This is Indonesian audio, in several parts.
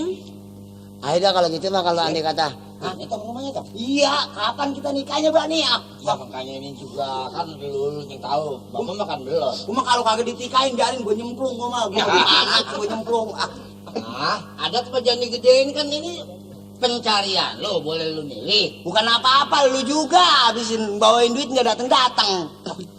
nikahin. Ayo dah kalau gitu mah, kalau andai kata. Hah, itu ngomongnya tuh. Iya, kapan kita nikahnya, Mbak nih? Ya makanya ini juga kan lu yang tahu. Bapak makan belum. Gua mah kalau kagak ditikahin biarin gua nyemplung gua mah. Gua nyemplung. Ah, ada perjanjian gede ini kan ini pencarian lo, boleh lu milih. Bukan apa-apa, lu juga habisin bawain duit nggak datang-datang.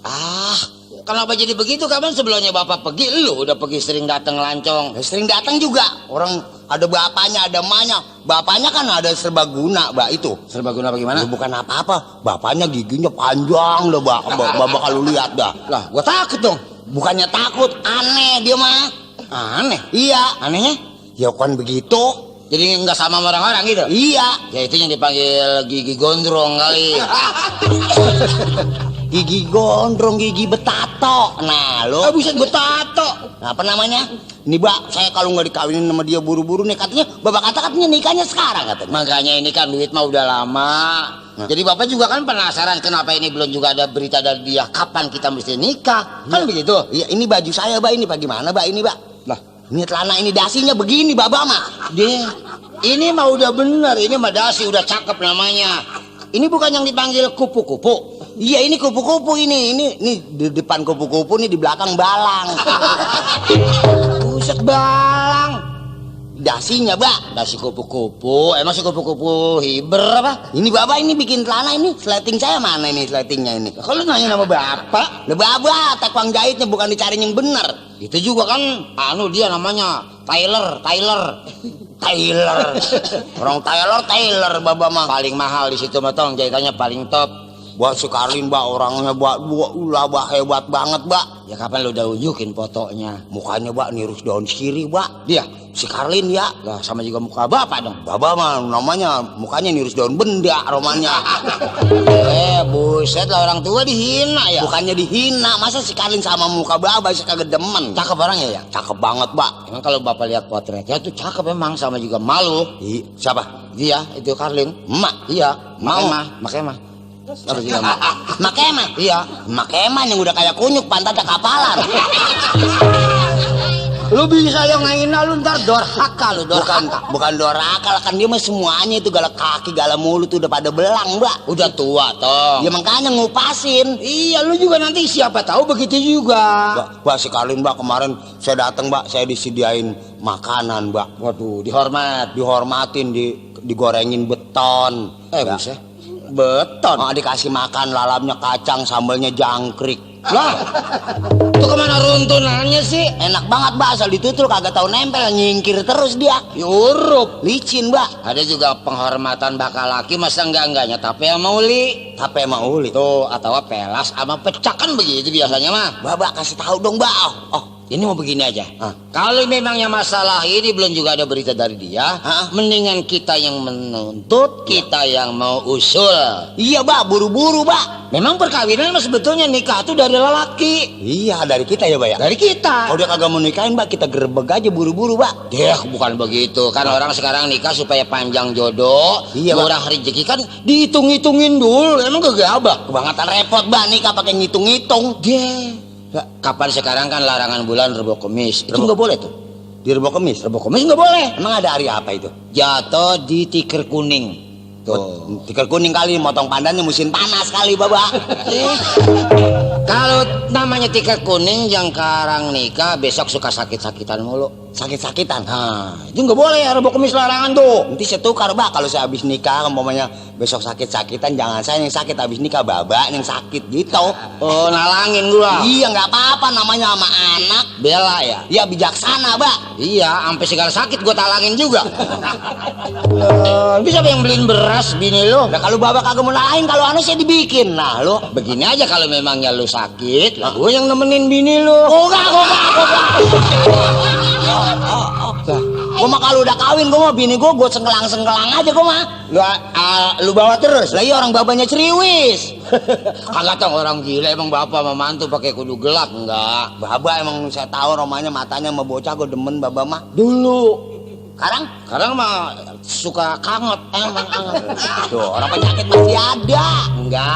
Ah, kenapa jadi begitu? Kapan sebelumnya bapak pergi, lu udah pergi sering datang lancong. Ya, sering datang juga. Orang ada bapaknya, ada emaknya. Bapaknya kan ada serbaguna, Mbak itu. Serbaguna bagaimana? Ya, bukan apa-apa. Bapaknya giginya panjang dah, Mbak. Bapak kalau lihat dah. Lah, gua takut dong. Bukannya takut, aneh dia mah. Aneh. Iya. Anehnya? Ya kan begitu. Jadi nggak sama orang-orang gitu? Iya. Ya itu yang dipanggil gigi gondrong kali. Gigi gondrong, gigi betato. Nah, lo. Buset, betato. Apa namanya? Nih, Mbak, saya kalau nggak dikawinin sama dia buru-buru nih, katanya, Bapak katanya nikahnya sekarang katanya. Makanya ini kan duit mah udah lama. Jadi bapak juga kan penasaran kenapa ini belum juga ada berita dari dia kapan kita mesti nikah. Kan begitu? Iya, ini baju saya, Mbak. Ini bagaimana, Mbak? Ini, Mbak. Lah, ini celana, ini dasinya begini, Bapak mah. dia ini mah udah bener, ini mah dasi udah cakep namanya. Ini bukan yang dipanggil kupu-kupu. Iya, ini kupu-kupu ini di depan kupu-kupu nih, di belakang balang. Buset, balang. Dasinya, Mbak. Dasi kupu-kupu, emang si kupu-kupu hiber apa? Ini Bapak ini bikin celana ini, sleting saya mana ini sletingnya ini? Kalau nanya nama bapak, Lah Bapak, tekong jahitnya bukan dicari yang bener. itu juga kan dia namanya Tyler. Orang Taylor Bapak mah. Paling mahal di situ mah tong, jahitannya paling top. Buat si Karlin, Mbak, orangnya Mbak hebat banget, Mbak. Ya kapan lu udah unjukin fotonya? Mukanya, Mbak, nirus daun sirih, Mbak. Dia Si Karlin ya. lah sama juga muka bapak dong. Bapak mah namanya mukanya nirus daun benda romannya. Buset lah, orang tua dihina ya. Bukannya dihina, masa si Karlin sama muka Bapak sih kagak demen. Cakep orangnya ya. Cakep banget, Mbak. Emang kalau bapak lihat potretnya tuh cakep emang, sama juga malu. Siapa? Dia itu Karlin. Emak. Iya, Mau. Makanya mah. Apa sih kamu? Makema. Iya. Makema yang udah kayak kunyuk pantatnya kapalan. Lu bisa yang ngahina lu ntar dorhaka lu, Bukan doraka, kan dia mah semuanya itu galak kaki, galak mulut udah pada belang, Mbak. udah tua toh. Ya makanya ngupasin. Iya, lu juga nanti siapa tahu begitu juga. Mbak, si Karlin, Mbak, kemarin saya datang, Mbak, saya disediain makanan, Mbak. Waduh, dihormat. Dihormatin, digorengin beton. Buset. Beton. Dikasih makan lalapnya kacang, sambalnya jangkrik. Lah, itu kemana runtunannya sih? Enak banget, Mbak, asal ditutul kagak tahu nempel, nyingkir terus dia. Yurup. Licin, Mbak. Ada juga penghormatan bakal laki, masa enggaknya tapi sama uli. Tapi emang uli. Tuh, atau pelas sama pecah kan begitu biasanya mah. Mbak, kasih tahu dong, Mbak. Ini mau begini aja. Kalau memangnya masalah ini belum juga ada berita dari dia, mendingan kita yang menuntut, kita yang mau usul. Iya, Mbak, buru-buru, Mbak. Memang perkawinan mah sebetulnya nikah tuh dari lelaki. Iya, dari kita ya, Mbak ya. Dari kita. Kalau dia kagak mau nikahin, Mbak, kita gerebek aja buru-buru, Mbak. Ya, bukan begitu. Kan orang sekarang nikah supaya panjang jodoh, iya, murah rezeki, kan dihitung-hitungin dulu. Emang gegabah. Kebangetan repot, Mbak, nikah pakai ngitung-ngitung. Kapan sekarang kan larangan bulan Rebo Kemis. Itu nggak boleh tuh. Di Rebo Kemis? Rebo Kemis nggak boleh. Emang ada hari apa itu? Jatuh di tikar kuning. Tuh, tikar kuning kali, motong pandannya musim panas kali, Bapak. Kalau namanya tikar kuning yang karang nikah besok suka sakit-sakitan mulu. Sakit-sakitan. Nah, itu nggak boleh ya, Rebo Kemis larangan tuh. Nanti saya tukar, Mbak, kalau saya habis nikah, umpamanya besok sakit-sakitan, jangan saya yang sakit habis nikah, Bapak yang sakit gitu. Oh, nalangin gua. Iya, nggak apa-apa, namanya sama anak. Bela ya? Iya, bijaksana, Mbak. Iya, sampai segala sakit gua talangin juga. Bisa yang beliin beras bini lo? Nah, kalau Bapak kagak mau nalahin, kalau anu saya dibikin. Nah, lo begini aja, kalau memangnya lu sakit, lah gua yang nemenin bini lo. Enggak. Gua mah kalau udah kawin, gua mah bini gua sengkelang-sengkelang aja gua mah. Lu bawa terus? Lah iya, orang babanya ceriwis. Kagak tahu orang gila emang bapak sama mantu pakai kudu gelap enggak? Baba emang saya tahu romanya matanya sama bocah, gua demen Baba mah. Dulu. Sekarang mah suka kanget emang. Tuh, orang penyakit masih ada. Enggak.